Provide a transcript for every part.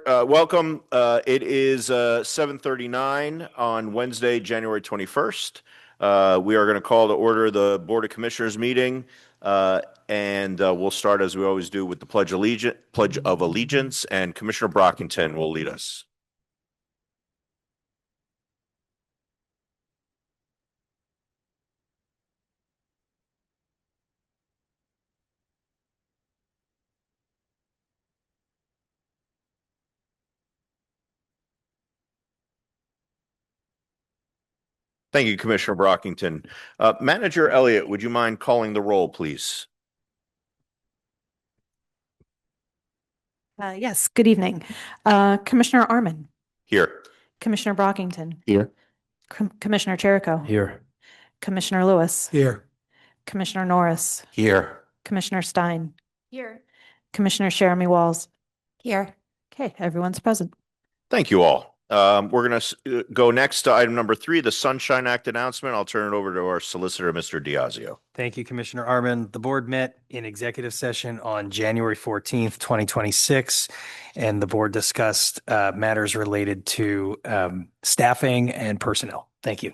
Welcome. It is 7:39 on Wednesday, January 21st. We are going to call to order the Board of Commissioners meeting, and we'll start as we always do with the Pledge of Allegiance, and Commissioner Brockington will lead us. Thank you, Commissioner Brockington. Manager Elliott, would you mind calling the roll, please? Yes, good evening. Commissioner Arman, Here. Commissioner Brockington, Here. Commissioner Cherico, Here. Commissioner Lewis, Here. Commissioner Norris, Here. Commissioner Stein, Here. Commissioner Jeremy Walls. Here. Okay, everyone's present. Thank you all. We're going to go next to item number 3, the Sunshine Act announcement. I'll turn it over to our solicitor, Mr. Diazio. Thank you, Commissioner Arman. The board met in executive session on January 14th, 2026, and the board discussed matters related to staffing and personnel. Thank you.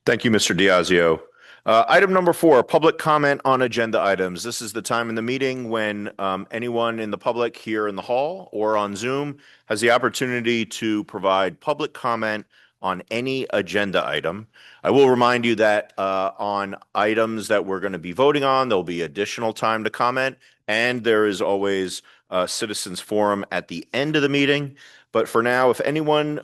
Thank you, Mr. Diazio. Item number 4, public comment on agenda items. This is the time in the meeting when anyone in the public here in the hall or on Zoom has the opportunity to provide public comment on any agenda item. I will remind you that on items that we're going to be voting on, there'll be additional time to comment, and there is always a citizens forum at the end of the meeting. But for now, if anyone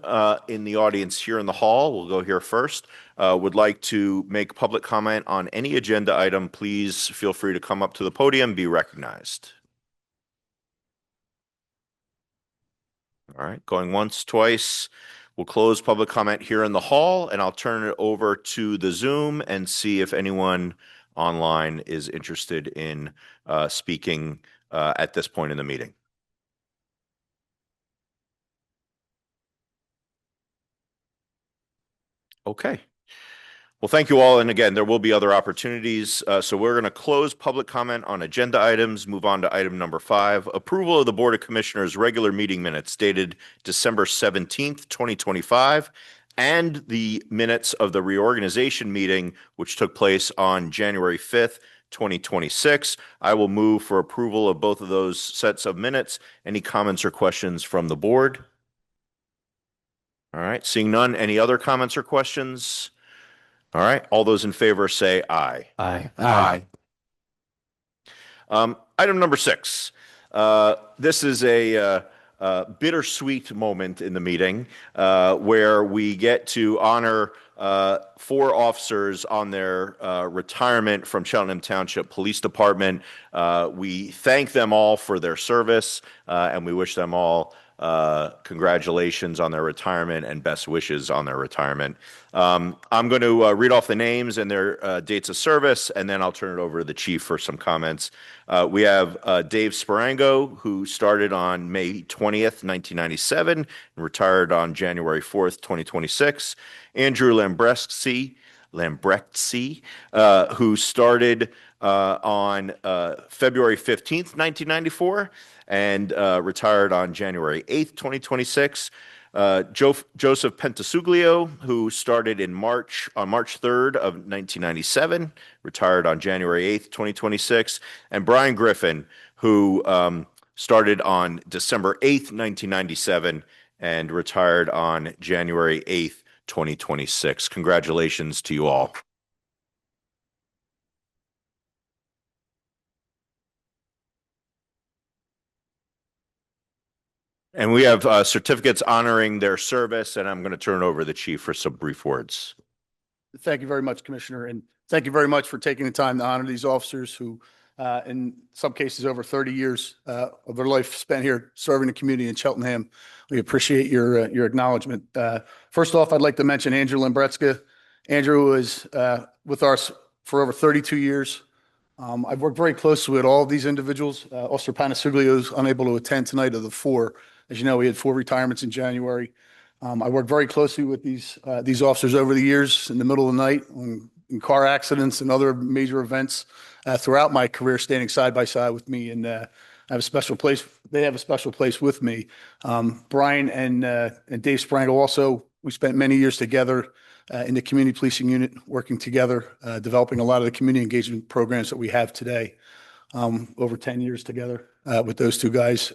in the audience here in the hall, we'll go here first, would like to make public comment on any agenda item, please feel free to come up to the podium and be recognized. All right, going once, twice. We'll close public comment here in the hall, and I'll turn it over to the Zoom and see if anyone online is interested in speaking at this point in the meeting. Okay. Well, thank you all. And again, there will be other opportunities. So we're going to close public comment on agenda items, move on to item number 5, approval of the Board of Commissioners regular meeting minutes dated December 17th, 2025, and the minutes of the reorganization meeting, which took place on January 5th, 2026. I will move for approval of both of those sets of minutes. Any comments or questions from the board? All right, seeing none. Any other comments or questions? All right, all those in favor say aye. Aye. Aye. Item number 6. This is a bittersweet moment in the meeting where we get to honor 4 officers on their retirement from Cheltenham Township Police Department. We thank them all for their service, and we wish them all congratulations on their retirement and best wishes on their retirement. I'm going to read off the names and their dates of service, and then I'll turn it over to the chief for some comments. We have Dave Sparango, who started on May 20th, 1997, and retired on January 4th, 2026. Andrew Lambreczi, who started on February 15th, 1994, and retired on January 8th, 2026. Joseph Pentasuglio, who started on March 3rd of 1997, retired on January 8th, 2026. And Brian Griffin, who started on December 8th, 1997, and retired on January 8th, 2026. Congratulations to you all. And we have certificates honoring their service, and I'm going to turn it over to the chief for some brief words. Thank you very much, Commissioner, and thank you very much for taking the time to honor these officers who, in some cases, over 30 years of their life spent here serving the community in Cheltenham. We appreciate your acknowledgement. First off, I'd like to mention Andrew Lambrecka. Andrew was with us for over 32 years. I've worked very closely with all of these individuals. Officer Panasuglio is unable to attend tonight of the 4. As you know, we had 4 retirements in January. I worked very closely with these officers over the years in the middle of the night in car accidents and other major events throughout my career, standing side by side with me. And have a special place. They have a special place with me. Brian and Dave Sprangle also, we spent many years together in the community policing unit, working together, developing a lot of the community engagement programs that we have today. Over 10 years together with those two guys.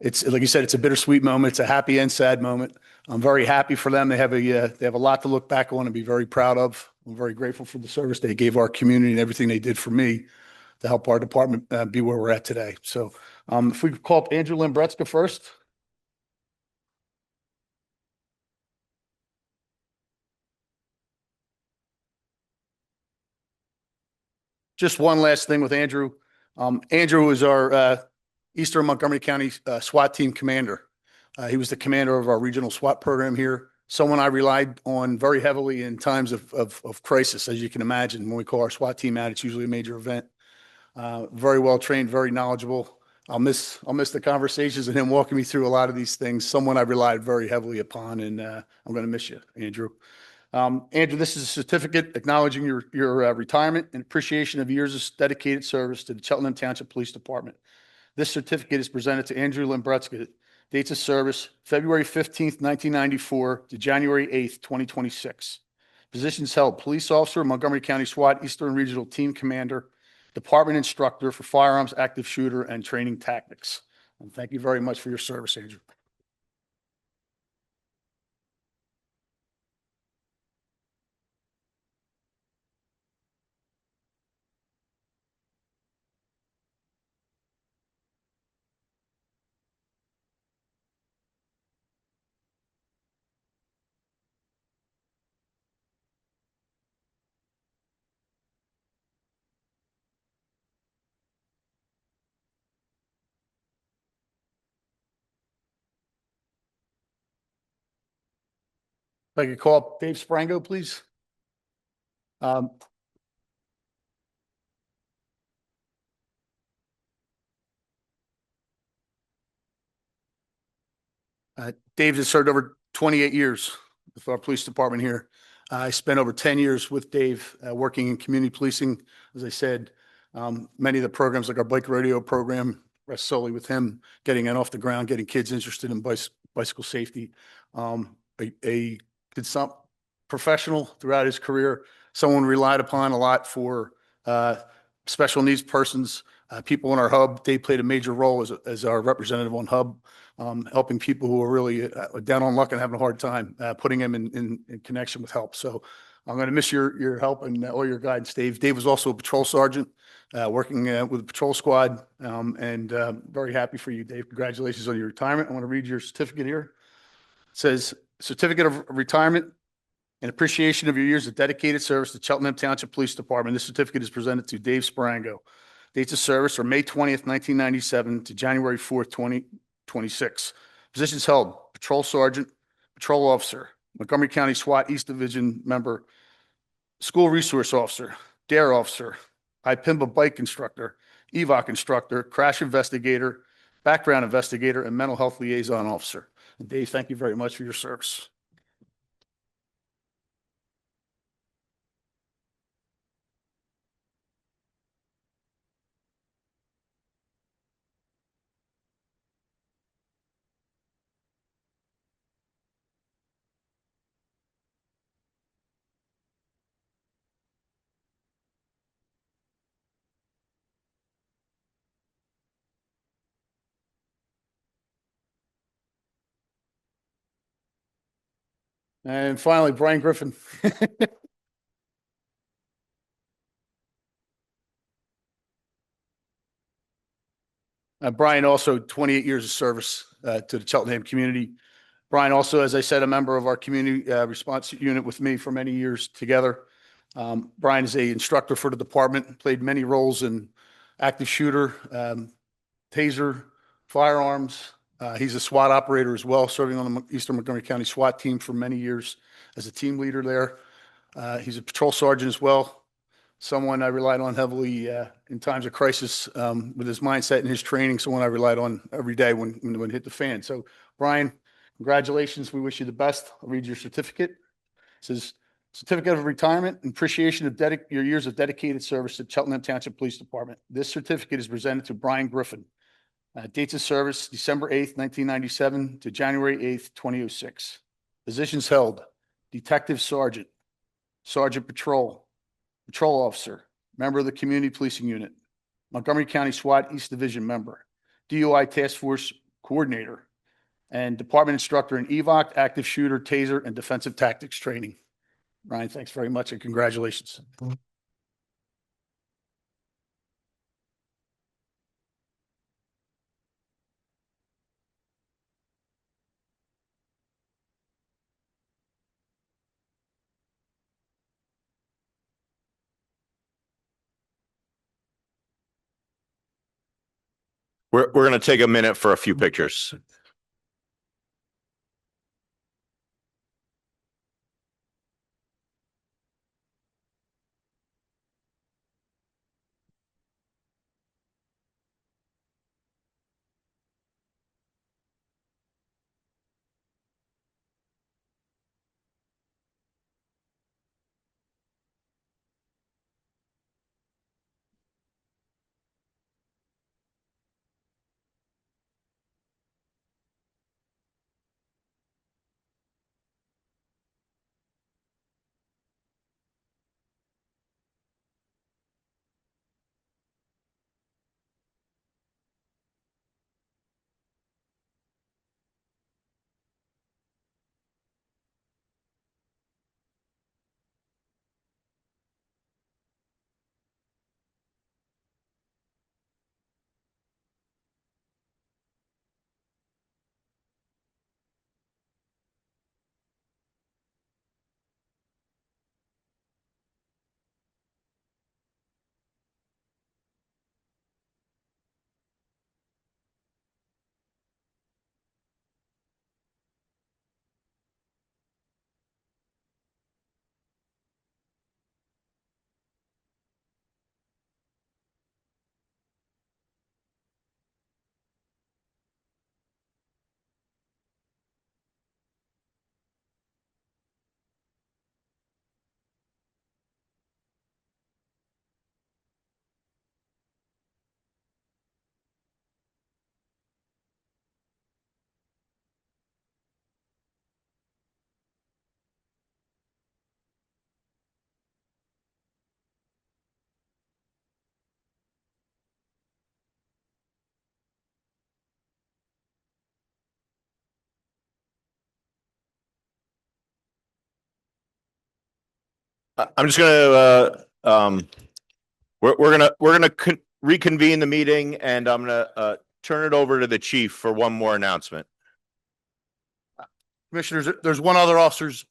It's like you said, it's a bittersweet moment. It's a happy and sad moment. I'm very happy for them. They have a lot to look back on and be very proud of. I'm very grateful for the service they gave our community and everything they did for me to help our department be where we're at today. So if we could call up Andrew Lambretska first. Just one last thing with Andrew. Andrew was our Eastern Montgomery County SWAT team commander. He was the commander of our regional SWAT program here. Someone I relied on very heavily in times of crisis, as you can imagine. When we call our SWAT team out, it's usually a major event. Very well trained, very knowledgeable. I'll miss the conversations and him walking me through a lot of these things. Someone I relied very heavily upon, and I'm going to miss you, Andrew. Andrew, this is a certificate acknowledging your retirement and appreciation of years of dedicated service to the Cheltenham Township Police Department. This certificate is presented to Andrew Lambretska. Dates of service, February 15th, 1994 to January 8th, 2026. Positions held, police officer, Montgomery County SWAT Eastern Regional Team Commander, department instructor for firearms, active shooter, and training tactics. And thank you very much for your service, Andrew. If I could call up Dave Sprango, please. Dave has served over 28 years with our police department here. I spent over 10 years with Dave working in community policing. As I said, many of the programs like our bike rodeo program rest solely with him, getting it off the ground, getting kids interested in bicycle safety. A professional throughout his career, someone relied upon a lot for special needs persons, people in our hub. Dave played a major role as our representative on hub, helping people who are really down on luck and having a hard time, putting them in connection with help. So I'm going to miss your help and all your guidance, Dave. Dave was also a patrol sergeant working with the patrol squad, and very happy for you, Dave. Congratulations on your retirement. I want to read your certificate here. It says, Certificate of Retirement in appreciation of your years of dedicated service to Cheltenham Township Police Department. This certificate is presented to Dave Sprango. Dates of service are May 20th, 1997 to January 4th, 2026. Positions held, patrol sergeant, patrol officer, Montgomery County SWAT East Division member, school resource officer, DARE officer, IPIMBA bike instructor, EVOC instructor, crash investigator, background investigator, and mental health liaison officer. And Dave, thank you very much for your service. And finally, Brian Griffin. Brian also 28 years of service to the Cheltenham community. Brian also, as I said, a member of our community response unit with me for many years together. Brian is an instructor for the department, played many roles in active shooter, taser, firearms. He's a SWAT operator as well, serving on the Eastern Montgomery County SWAT team for many years as a team leader there. He's a patrol sergeant as well, someone I relied on heavily in times of crisis with his mindset and his training, someone I relied on every day when it hit the fan. So, Brian, congratulations. We wish you the best. I'll read your certificate. It says, Certificate of Retirement and Appreciation of your years of dedicated service to Cheltenham Township Police Department. This certificate is presented to Brian Griffin. Dates of service, December 8th, 1997 to January 8th, 2006. Positions held, Detective Sergeant, Sergeant Patrol, Patrol Officer, member of the Community Policing Unit, Montgomery County SWAT East Division member, DUI Task Force Coordinator, and Department Instructor in EVOC, Active Shooter, Taser, and Defensive Tactics Training. Ryan, thanks very much and congratulations. We're going to take a minute for a few pictures. I'm just going to reconvene the meeting, and I'm going to turn it over to the chief for one more announcement. Commissioners, there's one other officer's.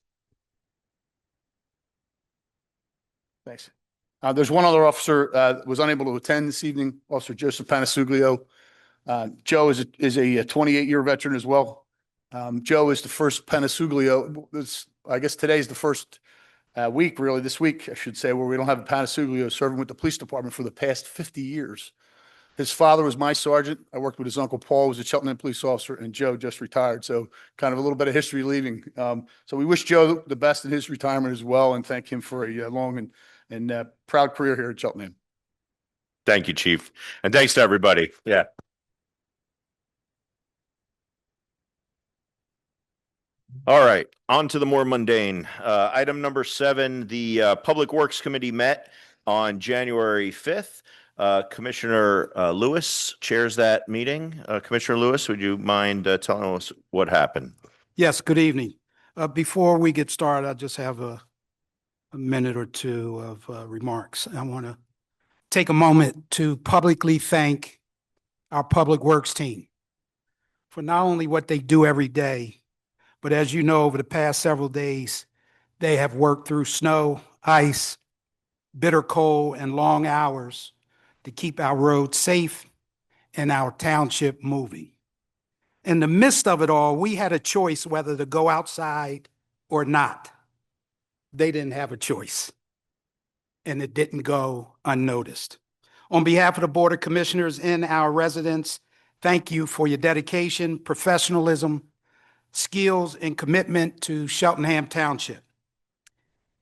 Thanks. There's one other officer was unable to attend this evening, Officer Joseph Panasuglio. Joe is a 28-year veteran as well. Joe is the first Panasuglio. I guess today is the first week, really, this week, I should say, where we don't have a Panasuglio serving with the police department for the past 50 years. His father was my sergeant. I worked with his uncle Paul, who was a Cheltenham police officer, and Joe just retired. So kind of a little bit of history leaving. So we wish Joe the best in his retirement as well, and thank him for a long and proud career here at Cheltenham. Thank you, chief. And thanks to everybody. Yeah. All right, on to the more mundane. Item number 7, the Public Works Committee met on January 5th. Commissioner Lewis chairs that meeting. Commissioner Lewis, would you mind telling us what happened? Yes, good evening. Before we get started, I just have a minute or two of remarks. I want to take a moment to publicly thank our Public Works team for not only what they do every day, but as you know, over the past several days, they have worked through snow, ice, bitter cold, and long hours to keep our roads safe and our township moving. In the midst of it all, we had a choice whether to go outside or not. They didn't have a choice, and it didn't go unnoticed. On behalf of the Board of Commissioners and our residents, thank you for your dedication, professionalism, skills, and commitment to Cheltenham Township.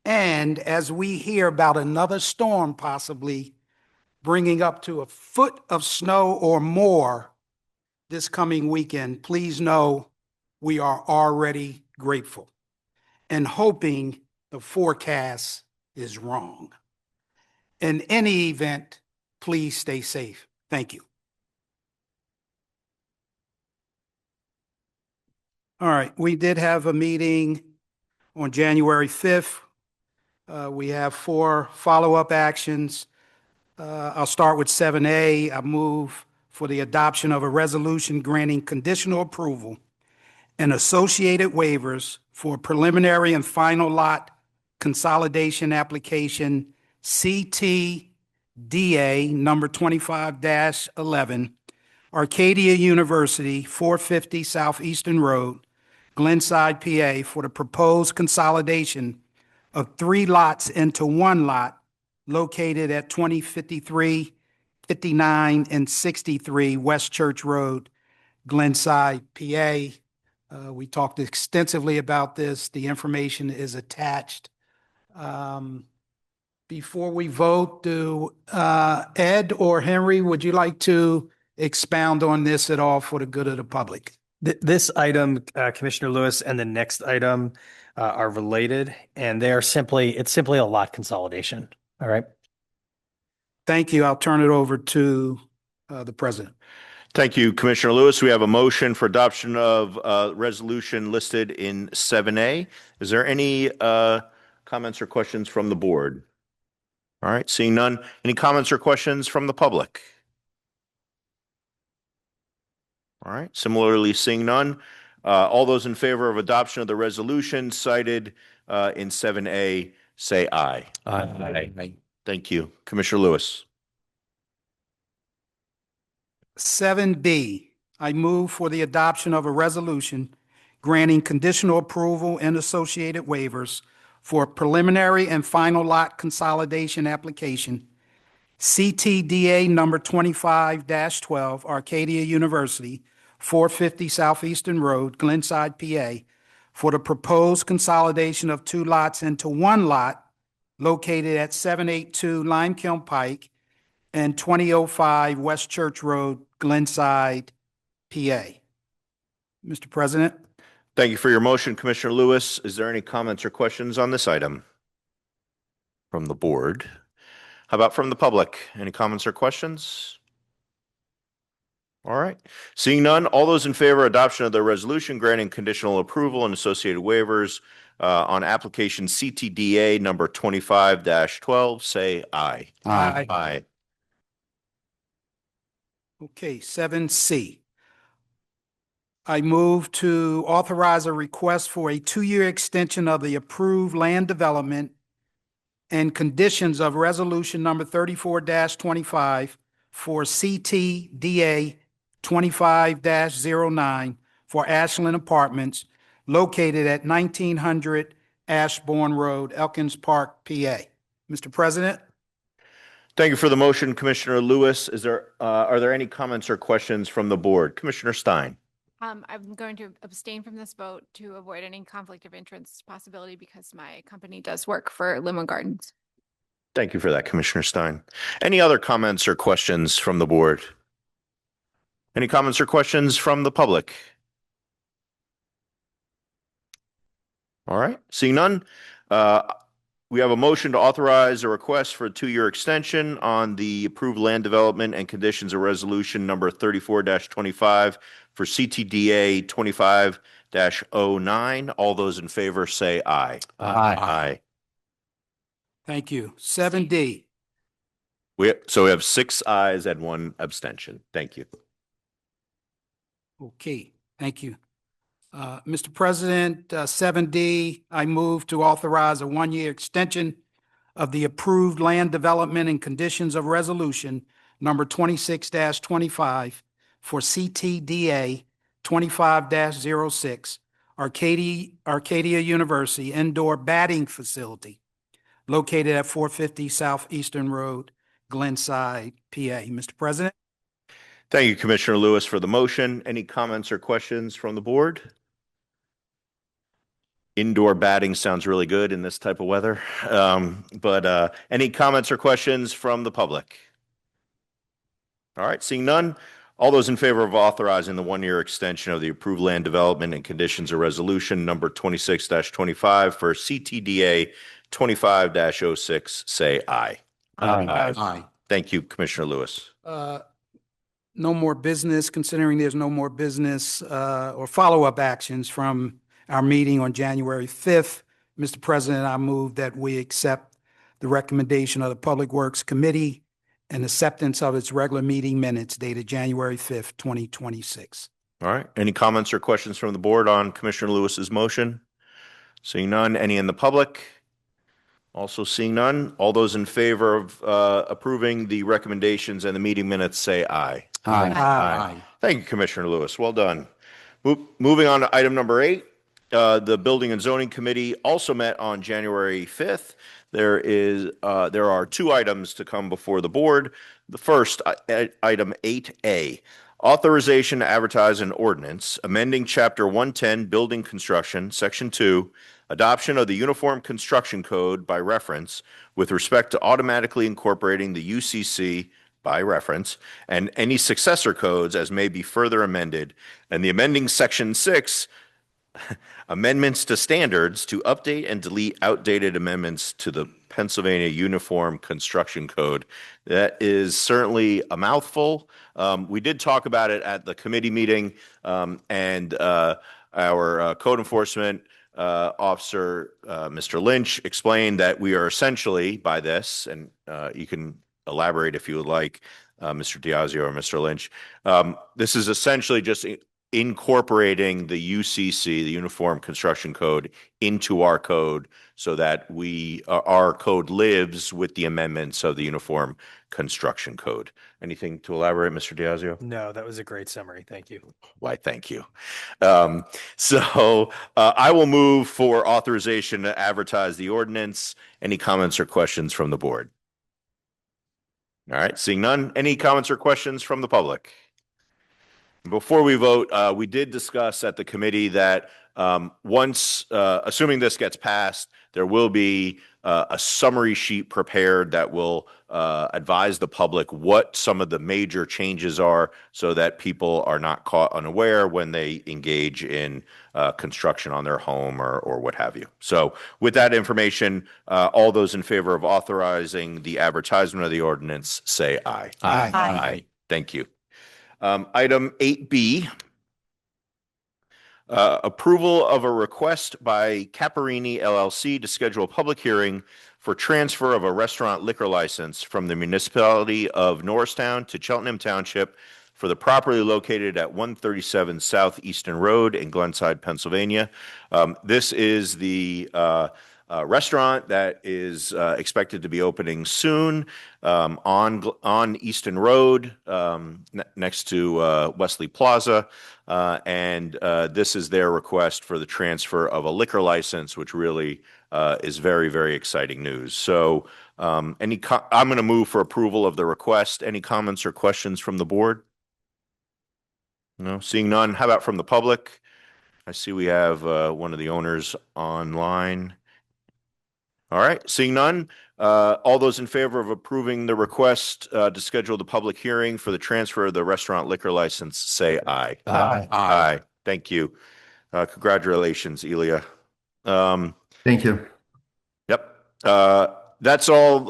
And as we hear about another storm possibly bringing up to a foot of snow or more this coming weekend, please know we are already grateful and hoping the forecast is wrong. In any event, please stay safe. Thank you. All right, we did have a meeting on January 5th. We have 4 follow-up actions. I'll start with 7A. I move for the adoption of a resolution granting conditional approval and associated waivers for preliminary and final lot consolidation application CTDA number 25-11, Arcadia University, 450 Southeastern Road, Glenside, PA, for the proposed consolidation of 3 lots into 1 lot located at 2053, 59, and 63 West Church Road, Glenside, PA. We talked extensively about this. The information is attached. Before we vote, Ed or Henry, would you like to expound on this at all for the good of the public? This item, Commissioner Lewis, and the next item are related, and it's simply a lot consolidation. All right. Thank you. I'll turn it over to the president. Thank you, Commissioner Lewis. We have a motion for adoption of resolution listed in 7A. Is there any comments or questions from the board? All right, seeing none. Any comments or questions from the public? All right, similarly, seeing none. All those in favor of adoption of the resolution cited in 7A, say aye. Aye. Thank you. Commissioner Lewis. 7B, I move for the adoption of a resolution granting conditional approval and associated waivers for preliminary and final lot consolidation application CTDA number 25-12, Arcadia University, 450 Southeastern Road, Glenside, PA, for the proposed consolidation of 2 lots into 1 lot located at 782 Limekiln Pike and 2005 West Church Road, Glenside, PA. Mr. President. Thank you for your motion, Commissioner Lewis. Is there any comments or questions on this item from the board? How about from the public? Any comments or questions? All right. Seeing none, all those in favor of adoption of the resolution granting conditional approval and associated waivers on application CTDA number 25-12, say aye. Aye. Aye. Okay, 7C. I move to authorize a request for a 2-year extension of the approved land development and conditions of resolution number 34-25 for CTDA 25-09 for Ashland Apartments located at 1900 Ashbourne Road, Elkins Park, PA. Mr. President. Thank you for the motion, Commissioner Lewis. Are there any comments or questions from the board? Commissioner Stein. I'm going to abstain from this vote to avoid any conflict of interest possibility because my company does work for Limo Gardens. Thank you for that, Commissioner Stein. Any other comments or questions from the board? Any comments or questions from the public? All right, seeing none. We have a motion to authorize a request for a 2-year extension on the approved land development and conditions of resolution number 34-25 for CTDA 25-09. All those in favor say aye. Aye. Thank you. 7D. So we have 6 ayes and 1 abstention. Thank you. Okay, thank you. Mr. President, 7D, I move to authorize a 1-year extension of the approved land development and conditions of resolution number 26-25 for CTDA 25-06, Arcadia University Indoor Batting Facility located at 450 Southeastern Road, Glenside, PA. Mr. President. Thank you, Commissioner Lewis, for the motion. Any comments or questions from the board? Indoor batting sounds really good in this type of weather. But any comments or questions from the public? All right, seeing none. All those in favor of authorizing the one-year extension of the approved land development and conditions of resolution number 26-25 for CTDA 25-06, say aye. Aye. Thank you, Commissioner Lewis. No more business, considering there's no more business or follow-up actions from our meeting on January 5th. Mr. President, I move that we accept the recommendation of the Public Works Committee and acceptance of its regular meeting minutes dated January 5th, 2026. All right. Any comments or questions from the board on Commissioner Lewis's motion? Seeing none. Any in the public? Also seeing none. All those in favor of approving the recommendations and the meeting minutes say aye. Aye. Thank you, Commissioner Lewis. Well done. Moving on to item number 8. The Building and Zoning Committee also met on January 5th. There are 2 items to come before the board. The first, item 8A, authorization to advertise an ordinance amending Chapter 110 Building Construction, Section 2, adoption of the Uniform Construction Code by reference with respect to automatically incorporating the UCC by reference and any successor codes as may be further amended, and the amending Section 6 amendments to standards to update and delete outdated amendments to the Pennsylvania Uniform Construction Code. That is certainly a mouthful. We did talk about it at the committee meeting, and our code enforcement officer, Mr. Lynch, explained that we are essentially, by this, and you can elaborate if you would like, Mr. Diazio or Mr. Lynch, this is essentially just incorporating the UCC, the Uniform Construction Code, into our code so that our code lives with the amendments of the Uniform Construction Code. Anything to elaborate, Mr. Diazio? No, that was a great summary. Thank you. Why, thank you. I will move for authorization to advertise the ordinance. Any comments or questions from the board? All right, seeing none. Any comments or questions from the public? Before we vote, we did discuss at the committee that once, assuming this gets passed, there will be a summary sheet prepared that will advise the public what some of the major changes are so that people are not caught unaware when they engage in construction on their home or what have you. So with that information, all those in favor of authorizing the advertisement of the ordinance say aye. Aye. Thank you. Item 8B, approval of a request by Caparini LLC to schedule a public hearing for transfer of a restaurant liquor license from the municipality of Norristown to Cheltenham Township for the property located at 137 South Easton Road in Glenside, Pennsylvania. This is the restaurant that is expected to be opening soon on Easton Road next to Wesley Plaza. And this is their request for the transfer of a liquor license, which really is very, very exciting news. So I'm going to move for approval of the request. Any comments or questions from the board? No, seeing none. How about from the public? I see we have one of the owners online. All right, seeing none, all those in favor of approving the request to schedule the public hearing for the transfer of the restaurant liquor license, say aye. Aye. Thank you. Congratulations, Elia. Thank you. Yep. That's all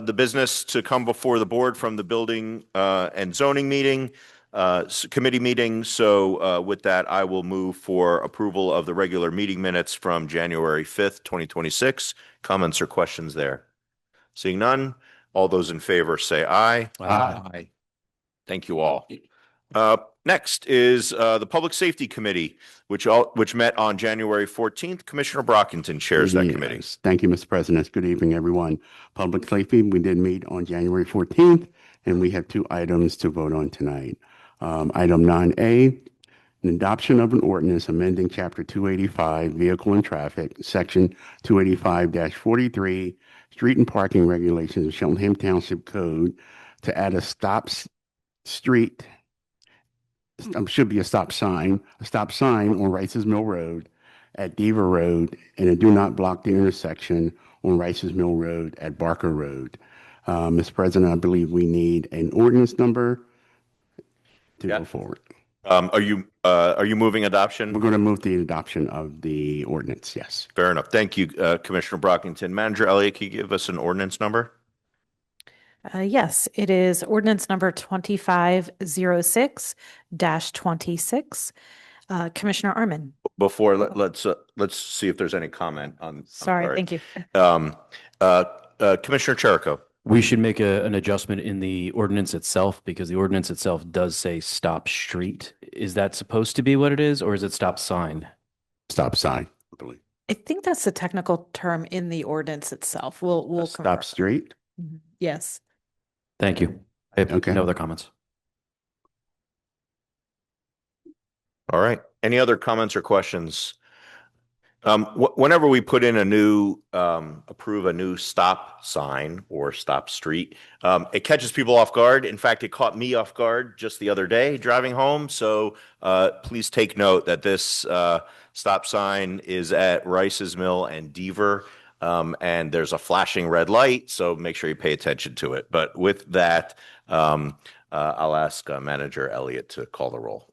the business to come before the board from the Building and Zoning meeting, committee meeting. So with that, I will move for approval of the regular meeting minutes from January 5th, 2026. Comments or questions there? Seeing none, all those in favor say aye. Aye. Thank you all. Next is the Public Safety Committee, which met on January 14th. Commissioner Brockington chairs that committee. Yes. Thank you, Mr. President. Good evening, everyone. Public Safety, we did meet on January 14th, and we have 2 items to vote on tonight. Item 9A, an adoption of an ordinance amending Chapter 285, Vehicle and Traffic, Section 285-43, Street and Parking Regulations of Cheltenham Township Code to add a stop sign on Rice's Mill Road at Deaver Road, and a do not block the intersection on Rice's Mill Road at Barker Road. Mr. President, I believe we need an ordinance number to Yeah. go forward. Are you moving adoption? We're going to move the adoption of the ordinance, yes. Fair enough. Thank you, Commissioner Brockington. Manager Elliott, can you give us an ordinance number? Yes, it is ordinance number 2506-26. Commissioner Arman. Before, let's see if there's any comment on. I'm Sorry, thank you. Commissioner Cherico. We should make an adjustment in the ordinance itself because the ordinance itself does say stop street. Is that supposed to be what it is, or is it stop sign? Stop sign, I believe. I think that's the technical term in the ordinance itself. We'll Stop confirm. street? Mhm. Yes. Thank you. I have Okay. no other comments. All right. Any other comments or questions? Whenever we put in a new, approve a new stop sign or stop street, it catches people off guard. In fact, it caught me off guard just the other day driving home. So please take note that this stop sign is at Rice's Mill and Deaver, and there's a flashing red light. So make sure you pay attention to it. But with that, I'll ask Manager Elliott to call the roll.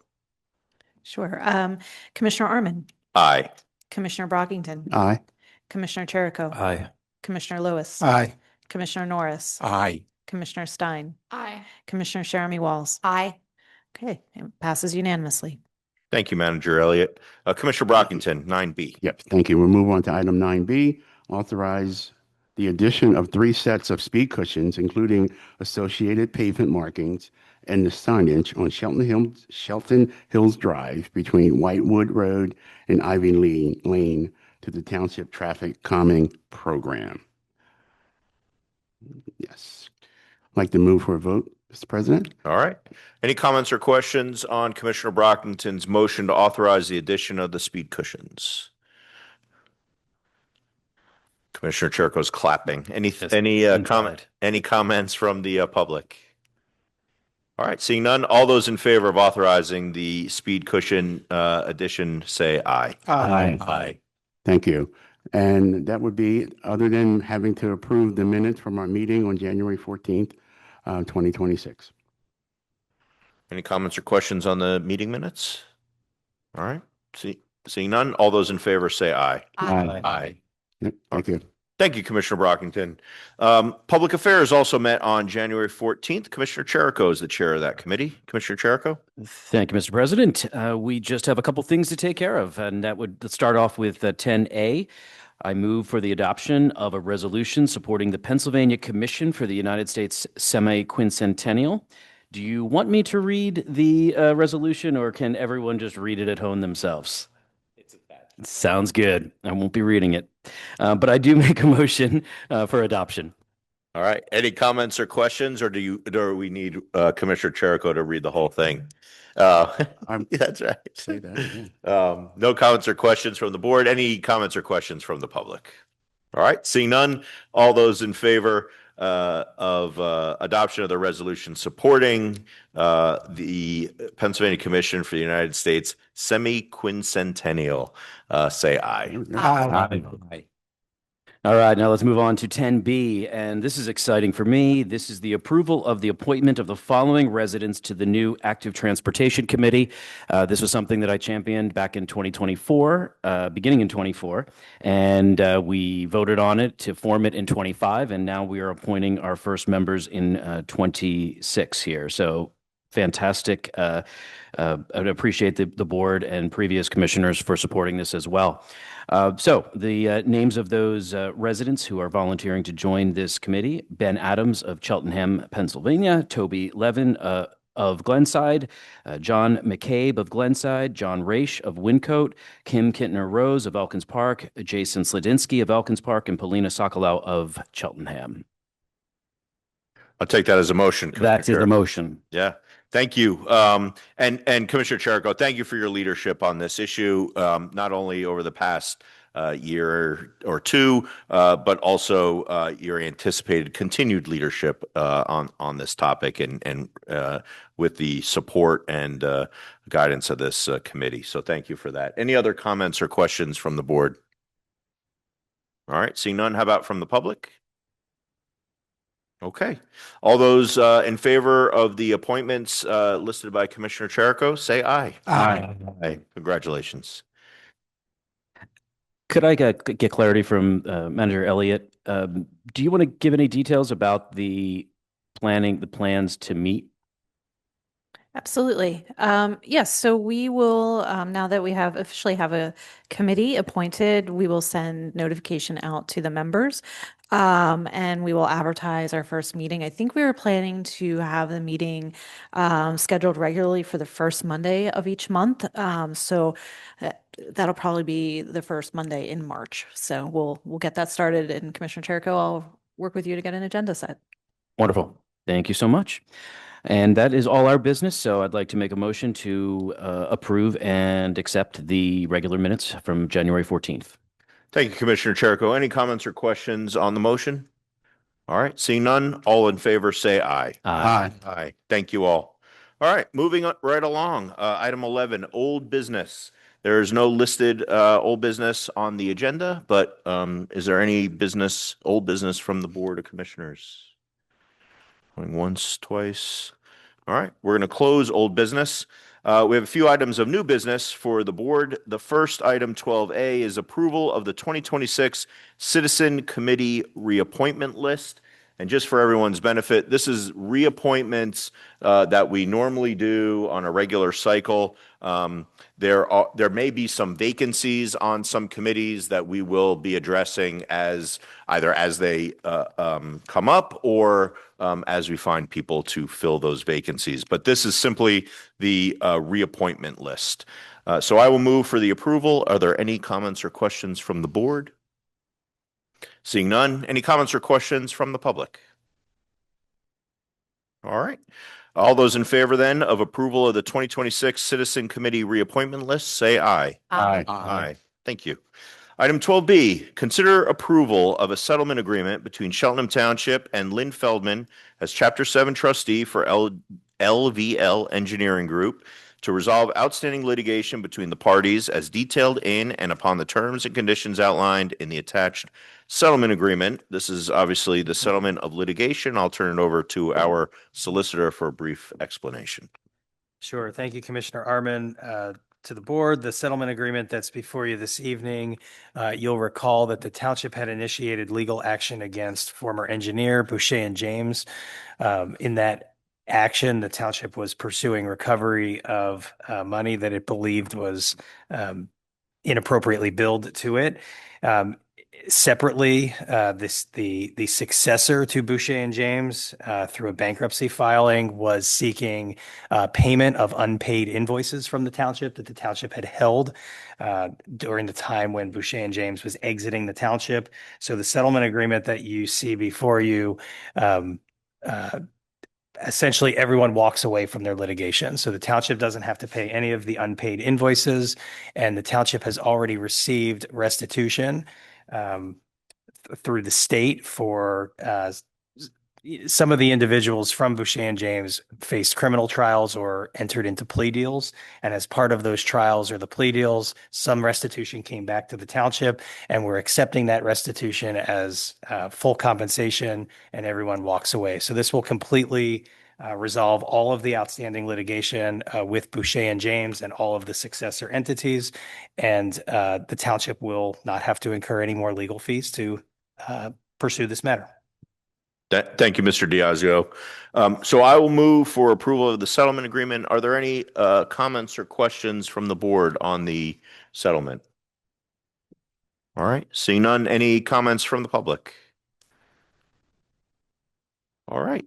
Sure. Commissioner Arman. Aye. Commissioner Brockington. Aye. Commissioner Cherico. Aye. Commissioner Lewis. Aye. Commissioner Norris. Aye. Commissioner Stein. Aye. Commissioner Jeremy Walls. Aye. Okay, it passes unanimously. Thank you, Manager Elliott. Commissioner Brockington, 9B. Yep, thank you. We'll move on to item 9B, authorize the addition of 3 sets of speed cushions, including associated pavement markings and the signage on Chelten Hills Drive between Whitewood Road and Ivy Lane to the Township Traffic Calming Program. Yes. I'd like to move for a vote, Mr. President. All right. Any comments or questions on Commissioner Brockington's motion to authorize the addition of the speed cushions? Commissioner Cherico's clapping. Any comments from the public? All right. Seeing none, all those in favor of authorizing the speed cushion addition, say aye. Aye. Thank you. And that would be, other than having to approve the minutes from our meeting on January 14th, 2026. Any comments or questions on the meeting minutes? All right. Seeing none, all those in favor say aye. Aye. Yep, thank you. Thank you, Commissioner Brockington. Public Affairs also met on January 14th. Commissioner Cherico is the chair of that committee. Commissioner Cherico? Thank you, Mr. President. We just have a couple things to take care of, and let's start off with 10A. I move for the adoption of a resolution supporting the Pennsylvania Commission for the United States Semi-Quincentennial. Do you want me to read the resolution, or can everyone just read it at home themselves? Sounds good. I won't be reading it, but I do make a motion for adoption. All right. Any comments or questions, or do we need Commissioner Cherico to read the whole thing? That's right. Say that, yeah. No comments or questions from the board. Any comments or questions from the public? All right. Seeing none, all those in favor of adoption of the resolution supporting the Pennsylvania Commission for the United States Semi-Quincentennial, say aye. Aye. All right, now let's move on to 10B, and this is exciting for me. This is the approval of the appointment of the following residents to the new Active Transportation Committee. This was something that I championed back in 2024, beginning in 24, and we voted on it to form it in 25, and now we are appointing our first members in 26 here. So fantastic. I appreciate the board and previous commissioners for supporting this as well. So the names of those residents who are volunteering to join this committee: Ben Adams of Cheltenham, Pennsylvania; Toby Levin of Glenside; John McCabe of Glenside; John Raish of Wyncote; Kim Kintner-Rose of Elkins Park; Jason Slidinsky of Elkins Park; and Polina Sokolow of Cheltenham. I'll take that as a motion. That is the motion. Yeah. Thank you. And Commissioner Cherico, thank you for your leadership on this issue, not only over the past year or two, but also your anticipated continued leadership on this topic and with the support and guidance of this committee. So thank you for that. Any other comments or questions from the board? All right. Seeing none, how about from the public? Okay. All those in favor of the appointments listed by Commissioner Cherico, say aye. Aye. Aye. Congratulations. Could I get clarity from Manager Elliott? Do you want to give any details about the plans to meet? Absolutely. Yes, so we will, now that we have officially have a committee appointed, we will send notification out to the members. And we will advertise our first meeting. I think we were planning to have the meeting scheduled regularly for the first Monday of each month. So that'll probably be the first Monday in March. So we'll get that started. And Commissioner Cherico, I'll work with you to get an agenda set. Wonderful. Thank you so much. And that is all our business. So I'd like to make a motion to approve and accept the regular minutes from January 14th. Thank you, Commissioner Cherico. Any comments or questions on the motion? All right, seeing none, all in favor say aye. Aye. Aye. Thank you all. All right, moving right along. Item 11, old business. There is no listed old business on the agenda, but is there any old business from the Board of Commissioners? Going once, twice. All right, we're going to close old business. We have a few items of new business for the board. The first item, 12A, is approval of the 2026 Citizen Committee reappointment list. And just for everyone's benefit, this is reappointments that we normally do on a regular cycle. There may be some vacancies on some committees that we will be addressing either as they come up or as we find people to fill those vacancies. But this is simply the reappointment list. So I will move for the approval. Are there any comments or questions from the board? Seeing none, any comments or questions from the public? All right. All those in favor then of approval of the 2026 Citizen Committee reappointment list, say aye. Aye. Aye. Thank you. Item 12B, consider approval of a settlement agreement between Cheltenham Township and Lynn Feldman as Chapter 7 trustee for LVL Engineering Group to resolve outstanding litigation between the parties as detailed in and upon the terms and conditions outlined in the attached settlement agreement. This is obviously the settlement of litigation. I'll turn it over to our solicitor for a brief explanation. Sure. Thank you, Commissioner Arman. To the board, the settlement agreement that's before you this evening, you'll recall that the township had initiated legal action against former engineer Boucher and James. In that action, the township was pursuing recovery of money that it believed was inappropriately billed to it. Separately, the successor to Boucher and James through a bankruptcy filing was seeking payment of unpaid invoices from the township that the township had held during the time when Boucher and James was exiting the township. So the settlement agreement that you see before you essentially everyone walks away from their litigation. So the township doesn't have to pay any of the unpaid invoices, and the township has already received restitution through the state for some of the individuals from Boucher and James faced criminal trials or entered into plea deals. And as part of those trials or the plea deals, some restitution came back to the township, and we're accepting that restitution as full compensation, and everyone walks away. So this will completely resolve all of the outstanding litigation with Boucher and James and all of the successor entities. And the township will not have to incur any more legal fees to pursue this matter. Thank you, Mr. Diazio. So I will move for approval of the settlement agreement. Are there any comments or questions from the board on the settlement? All right, seeing none, any comments from the public? All right.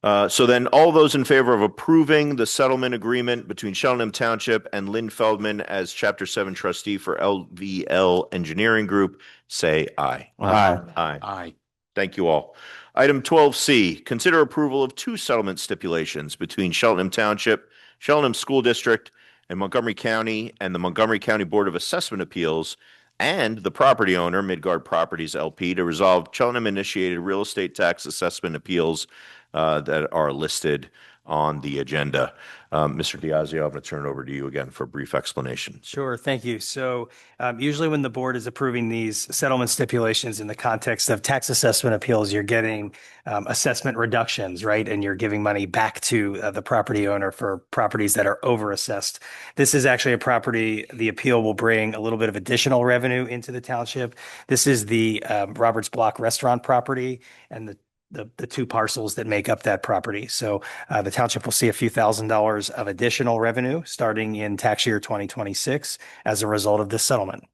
So then all those in favor of approving the settlement agreement between Cheltenham Township and Lynn Feldman as Chapter 7 trustee for LVL Engineering Group, say aye. Aye. Aye. Aye. Thank you all. Item 12C, consider approval of two settlement stipulations between Cheltenham Township, Cheltenham School District, and Montgomery County and the Montgomery County Board of Assessment Appeals and the property owner, Midgard Properties LP, to resolve Cheltenham-initiated real estate tax assessment appeals that are listed on the agenda. Mr. Diazio, I'm going to turn it over to you again for a brief explanation. Sure, thank you. So usually when the board is approving these settlement stipulations in the context of tax assessment appeals, you're getting assessment reductions, right? And you're giving money back to the property owner for properties that are overassessed. This is actually a property, the appeal will bring a little bit of additional revenue into the township. This is the Roberts Block Restaurant property and the two parcels that make up that property. So the township will see a few $1,000s of additional revenue starting in tax year 2026 as a result of this settlement.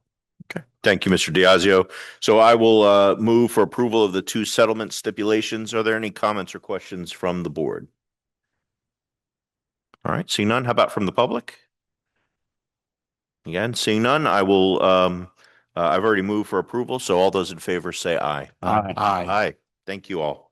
Okay. Thank you, Mr. Diazio. So I will move for approval of the two settlement stipulations. Are there any comments or questions from the board? All right, seeing none, how about from the public? Again, seeing none, I will, I've already moved for approval, so all those in favor say aye. Aye. Aye. Thank you all.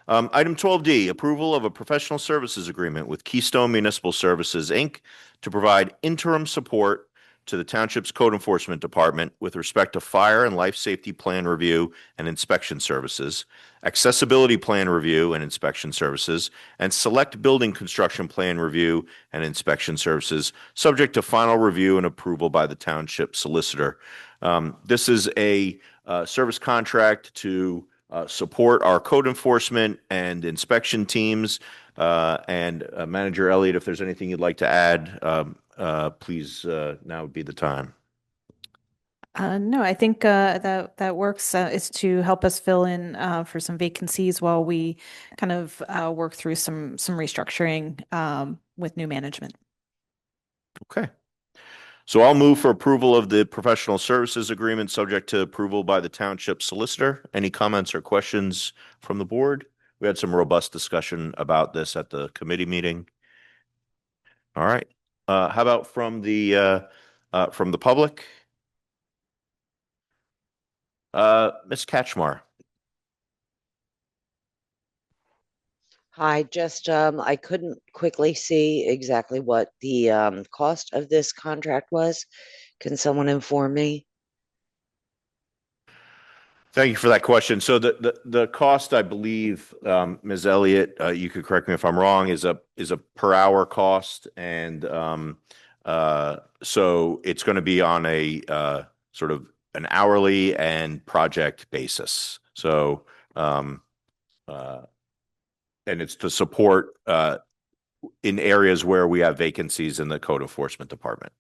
Item 12D, approval of a professional services agreement with Keystone Municipal Services, Inc. to provide interim support to the township's code enforcement department with respect to fire and life safety plan review and inspection services, accessibility plan review and inspection services, and select building construction plan review and inspection services, subject to final review and approval by the township solicitor. This is a service contract to support our code enforcement and inspection teams. And Manager Elliott, if there's anything you'd like to add, please, now would be the time. No, I think that works. It's to help us fill in for some vacancies while we kind of work through some restructuring with new management. Okay. So I'll move for approval of the professional services agreement subject to approval by the township solicitor. Any comments or questions from the board? We had some robust discussion about this at the committee meeting. All right. How about from the public? Ms. Katchmar. Hi, just I couldn't quickly see exactly what the cost of this contract was. Can someone inform me? Thank you for that question. So the cost, I believe, Ms. Elliott, you could correct me if I'm wrong, is a per hour cost, and so it's going to be on a sort of an hourly and project basis. So and it's to support in areas where we have vacancies in the code enforcement department.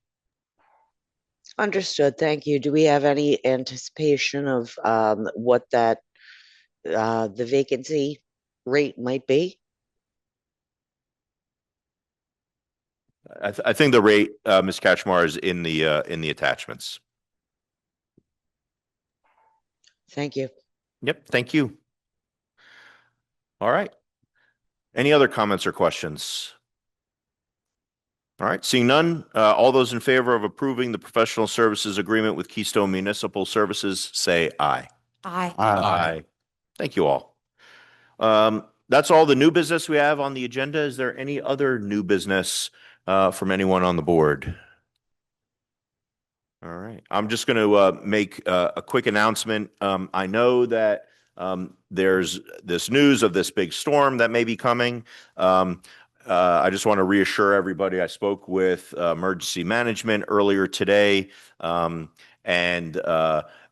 Understood. Thank you. Do we have any anticipation of what that the vacancy rate might be? I think the rate, Ms. Katchmar, is in the attachments. Thank you. Yep. Thank you. All right. Any other comments or questions? All right. Seeing none, all those in favor of approving the professional services agreement with Keystone Municipal Services, say aye. Aye. Aye. Thank you all. That's all the new business we have on the agenda. Is there any other new business from anyone on the board? All right. I'm just going to make a quick announcement. I know that there's this news of this big storm that may be coming. I just want to reassure everybody. I spoke with emergency management earlier today, and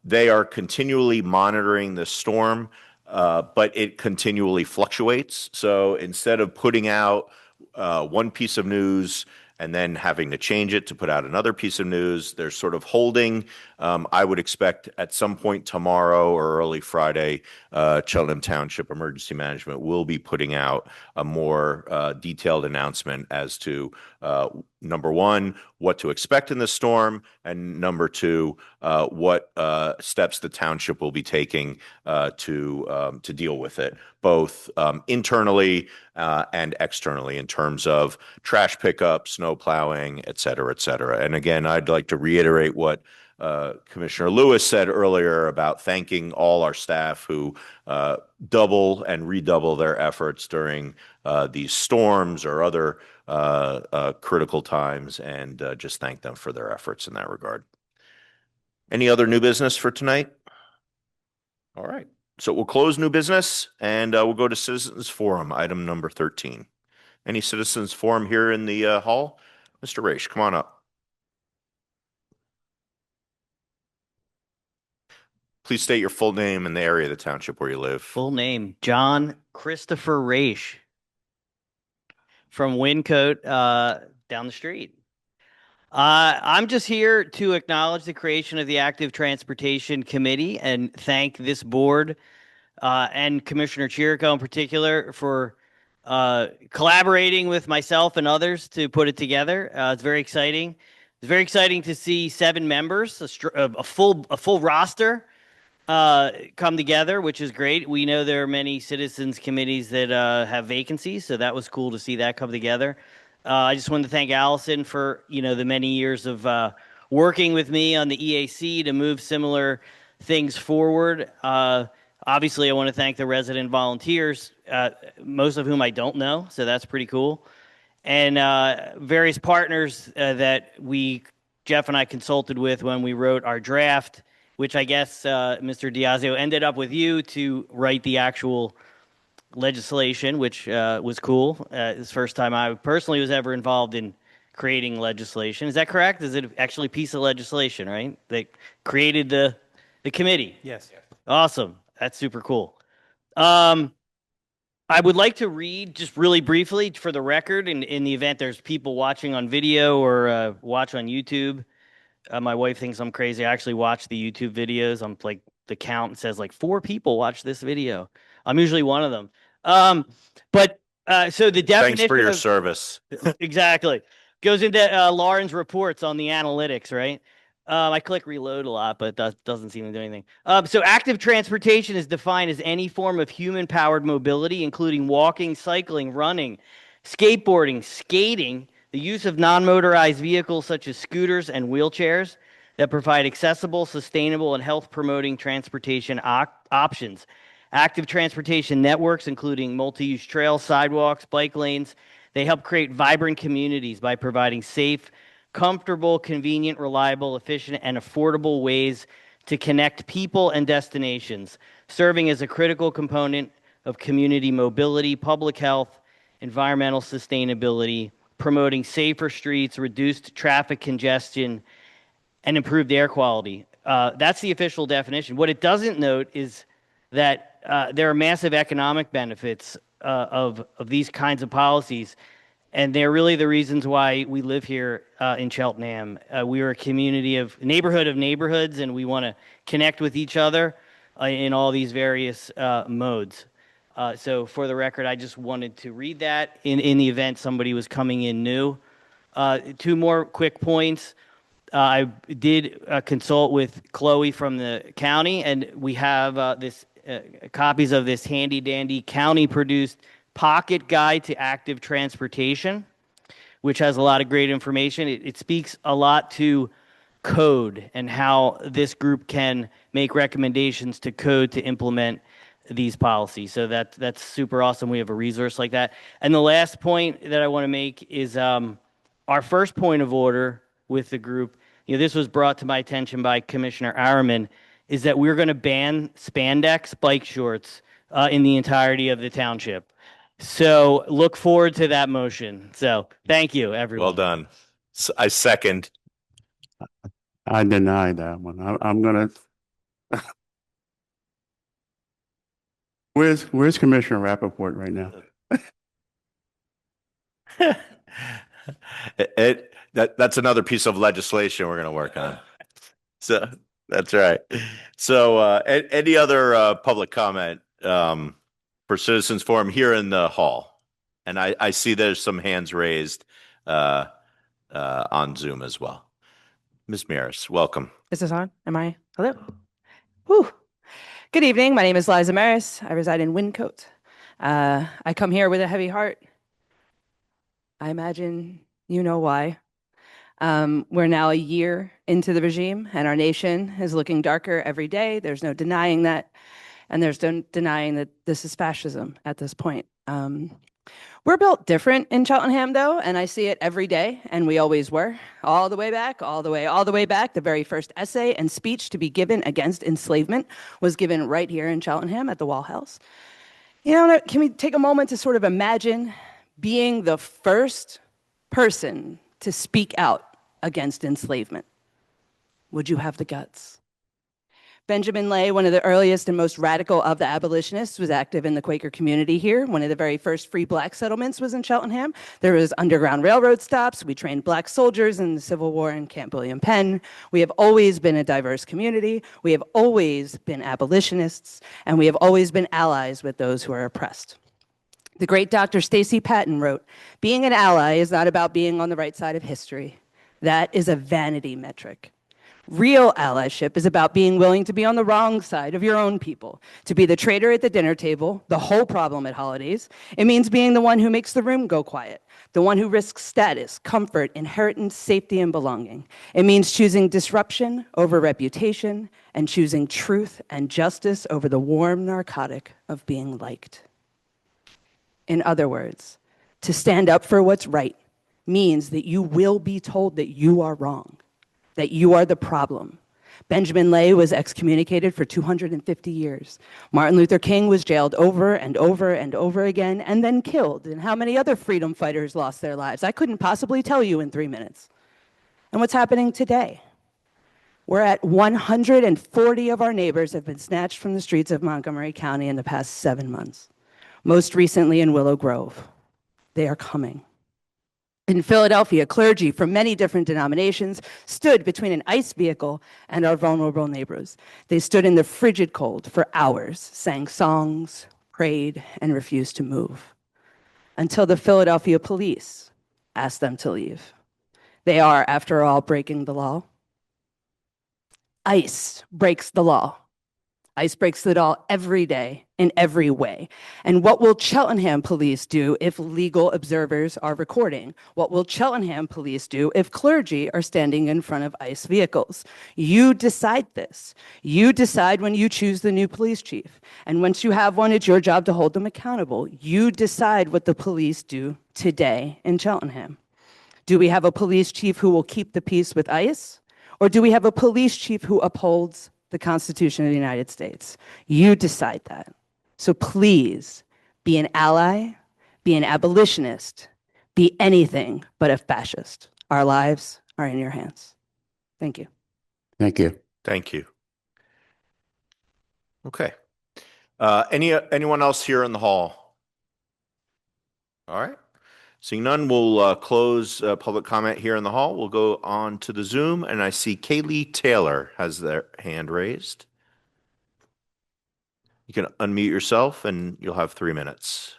they are continually monitoring the storm, but it continually fluctuates. So instead of putting out one piece of news and then having to change it to put out another piece of news, they're sort of holding. I would expect at some point tomorrow or early Friday, Cheltenham Township Emergency Management will be putting out a more detailed announcement as to number one, what to expect in the storm, and number two, what steps the township will be taking to deal with it, both internally and externally in terms of trash pickup, snow plowing, et cetera, et cetera. And again, I'd like to reiterate what Commissioner Lewis said earlier about thanking all our staff who double and redouble their efforts during these storms or other critical times, and just thank them for their efforts in that regard. Any other new business for tonight? All right. So we'll close new business and we'll go to citizens forum, item number 13. Any citizens forum here in the hall? Mr. Raish, come on up. Please state your full name and the area of the township where you live. Full name, John Christopher Raish from Wyncote, down the street. I'm just here to acknowledge the creation of the Active Transportation Committee and thank this board and Commissioner Chirico in particular for collaborating with myself and others to put it together. It's very exciting. It's very exciting to see 7 members, a full roster come together, which is great. We know there are many citizens committees that have vacancies, so that was cool to see that come together. I just wanted to thank Allison for the many years of working with me on the EAC to move similar things forward. Obviously, I want to thank the resident volunteers, most of whom I don't know, so that's pretty cool. And various partners that Jeff and I consulted with when we wrote our draft, which I guess Mr. Diazio ended up with you to write the actual legislation, which was cool. It's the first time I personally was ever involved in creating legislation. Is that correct? Is it actually a piece of legislation, right? That created the committee? Yes. Awesome. That's super cool. I would like to read just really briefly for the record in the event there's people watching on video or watch on YouTube. My wife thinks I'm crazy. I actually watch the YouTube videos. I'm like, the count says like 4 people watch this video. I'm usually one of them. So the definition. Thanks for your service. Exactly. Goes into Lauren's reports on the analytics, right? I click reload a lot, but that doesn't seem to do anything. So active transportation is defined as any form of human-powered mobility, including walking, cycling, running, skateboarding, skating, the use of non-motorized vehicles such as scooters and wheelchairs that provide accessible, sustainable, and health-promoting transportation options. Active transportation networks, including multi-use trails, sidewalks, bike lanes, they help create vibrant communities by providing safe, comfortable, convenient, reliable, efficient, and affordable ways to connect people and destinations, serving as a critical component of community mobility, public health, environmental sustainability, promoting safer streets, reduced traffic congestion, and improved air quality. That's the official definition. What it doesn't note is that there are massive economic benefits of these kinds of policies, and they're really the reasons why we live here in Cheltenham. We are a community of neighborhoods, and we want to connect with each other in all these various modes. So for the record, I just wanted to read that in the event somebody was coming in new. 2 more quick points. I did consult with Chloe from the county, and we have this copies of this handy-dandy county-produced pocket guide to active transportation, which has a lot of great information. It speaks a lot to code and how this group can make recommendations to code to implement these policies. So that's super awesome. We have a resource like that. And the last point that I want to make is our first point of order with the group. This was brought to my attention by Commissioner Araman, is that we're going to ban spandex bike shorts in the entirety of the township. So look forward to that motion. So thank you, everyone. Well done. I second. I deny that one. I'm gonna. Where's Commissioner Rappaport right now? That's another piece of legislation we're going to work on. So that's right. So any other public comment for Citizens Forum here in the hall? And I see there's some hands raised on Zoom as well. Ms. Maris, welcome. Is this on? Hello? Whew. Good evening. My name is Liza Maris. I reside in Wyncote. I come here with a heavy heart. I imagine you know why. We're now a year into the regime, and our nation is looking darker every day. There's no denying that, and there's no denying that this is fascism at this point. We're built different in Cheltenham, though, and I see it every day, and we always were. All the way back, all the way back. The very first essay and speech to be given against enslavement was given right here in Cheltenham at the Wall House. You know, can we take a moment to sort of imagine being the first person to speak out against enslavement? Would you have the guts? Benjamin Lay, one of the earliest and most radical of the abolitionists, was active in the Quaker community here. One of the very first free black settlements was in Cheltenham. There was underground railroad stops. We trained black soldiers in the Civil War in Camp William Penn. We have always been a diverse community. We have always been abolitionists, and we have always been allies with those who are oppressed. The great Dr. Stacey Patton wrote, "Being an ally is not about being on the right side of history. That is a vanity metric. Real allyship is about being willing to be on the wrong side of your own people, to be the traitor at the dinner table, the whole problem at holidays. It means being the one who makes the room go quiet, the one who risks status, comfort, inheritance, safety, and belonging. It means choosing disruption over reputation and choosing truth and justice over the warm narcotic of being liked." In other words, to stand up for what's right means that you will be told that you are wrong, that you are the problem. Benjamin Lay was excommunicated for 250 years. Martin Luther King was jailed over and over and over again and then killed. And how many other freedom fighters lost their lives? I couldn't possibly tell you in 3 minutes. And what's happening today? We're at 140 of our neighbors have been snatched from the streets of Montgomery County in the past 7 months. Most recently in Willow Grove. They are coming. In Philadelphia, clergy from many different denominations stood between an ICE vehicle and our vulnerable neighbors. They stood in the frigid cold for hours, sang songs, prayed, and refused to move until the Philadelphia police asked them to leave. They are, after all, breaking the law. ICE breaks the law. ICE breaks the law every day in every way. And what will Cheltenham police do if legal observers are recording? What will Cheltenham police do if clergy are standing in front of ICE vehicles? You decide this. You decide when you choose the new police chief. And once you have one, it's your job to hold them accountable. You decide what the police do today in Cheltenham. Do we have a police chief who will keep the peace with ICE? Or do we have a police chief who upholds the Constitution of the United States? You decide that. So please be an ally, be an abolitionist, be anything but a fascist. Our lives are in your hands. Thank you. Thank you. Thank you. Okay. Anyone else here in the hall? All right. Seeing none, we'll close public comment here in the hall. We'll go on to the Zoom, and I see Kaylee Taylor has their hand raised. You can unmute yourself, and you'll have 3 minutes.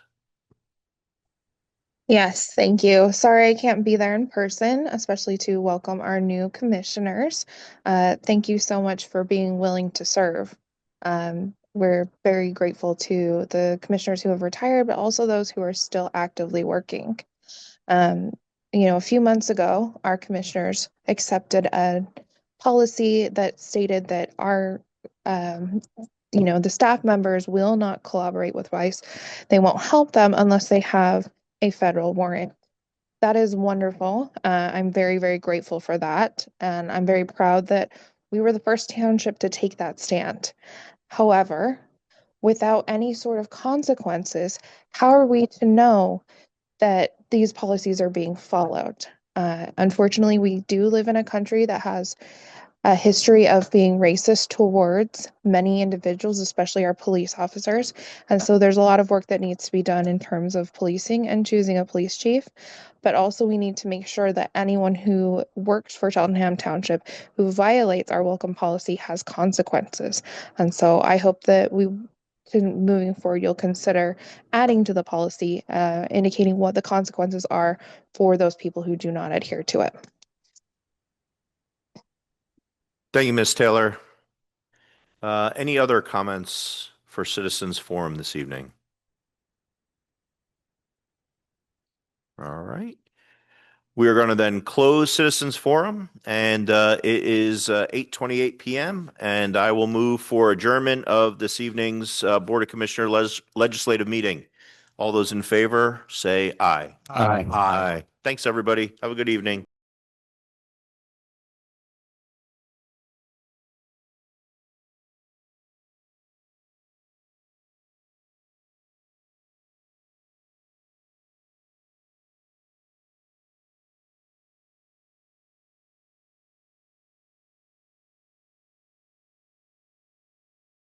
Yes, thank you. Sorry I can't be there in person, especially to welcome our new commissioners. Thank you so much for being willing to serve. We're very grateful to the commissioners who have retired, but also those who are still actively working. A few months ago, our commissioners accepted a policy that stated that our the staff members will not collaborate with ICE. They won't help them unless they have a federal warrant. That is wonderful. I'm very, very grateful for that. And I'm very proud that we were the first township to take that stand. However, without any sort of consequences, how are we to know that these policies are being followed? Unfortunately, we do live in a country that has a history of being racist towards many individuals, especially our police officers. And so there's a lot of work that needs to be done in terms of policing and choosing a police chief. But also we need to make sure that anyone who works for Cheltenham Township who violates our welcome policy has consequences. And so I hope that moving forward, you'll consider adding to the policy, indicating what the consequences are for those people who do not adhere to it. Thank you, Ms. Taylor. Any other comments for Citizens Forum this evening? All right. We are going to then close Citizens Forum, and it is 8:28 p.m., and I will move for adjournment of this evening's Board of Commissioner legislative meeting. All those in favor, say aye. Aye. Aye. Thanks, everybody. Have a good evening.